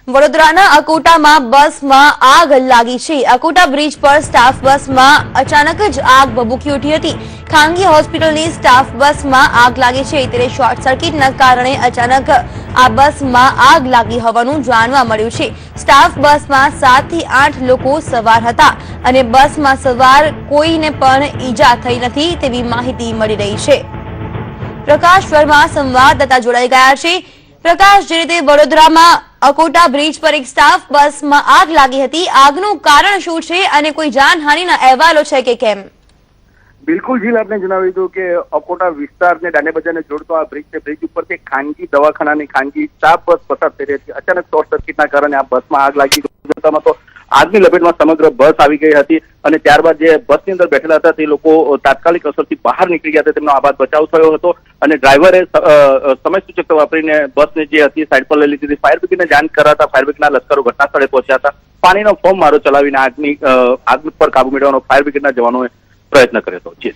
વડોદરાના અકોટામાં બસમાં આગ લાગી છે। અકોટા બ્રિજ પર સ્ટાફ બસમાં અચાનક જ આગ ભભૂકી ઉઠી હતી। ખાનગી હોસ્પિટલની સ્ટાફ બસમાં આગ લાગી છે ત્યારે શોર્ટ સર્કિટના કારણે અચાનક આ બસમાં આગ લાગી હોવાનું જાણવા મળ્યું છે। સ્ટાફ બસમાં 7 થી 8 લોકો સવાર હતા અને બસમાં સવાર કોઈને પણ ઈજા થઈ નથી તેવી માહિતી મળી રહી છે। પ્રકાશ વર્મા સંવાદદાતા જોડાઈ ગયા છે। પ્રકાશ, જે રીતે વડોદરામાં અકોટા બ્રિજ પર એક સ્ટાફ બસમાં આગ લાગી હતી, આગનું કારણ શું છે અને કોઈ જાનહાનિના અહેવાલો છે કે કેમ? બિલકુલ જીલ, આપને જણાવી દઉં કે અકોટા વિસ્તારને દાંડી બજારને જોડતો આ બ્રિજ છે। બ્રિજ ઉપરથી ખાનગી દવાખાનાની ખાનગી સ્ટાફ બસ પસાર થઈ રહી હતી। અચાનક શોર્ટ સર્કિટના કારણે આ બસમાં આગ લાગી જતામાં તો આગની લપેટમાં સમગ્ર બસ આવી ગઈ હતી અને ત્યારબાદ જે બસની અંદર બેઠેલા હતા તે લોકો તાત્કાલિક અસરથી બહાર નીકળી ગયા હતા। તેમનો આબાદ બચાવ થયો હતો અને ડ્રાઈવરે સમય સૂચક વાપરીને બસને જે હતી સાઈડ પર લઈ લીધી હતી। ફાયર બ્રિગેડને જાણ કરાતા ફાયર બ્રિગેડના લશ્કરો ઘટના સ્થળે પહોંચ્યા હતા। પાણીનો ફોર્મ મારો ચલાવીને આગ પર કાબુ મેળવવાનો ફાયર બ્રિગેડના જવાનોએ પ્રયત્ન કર્યો હતો। જી।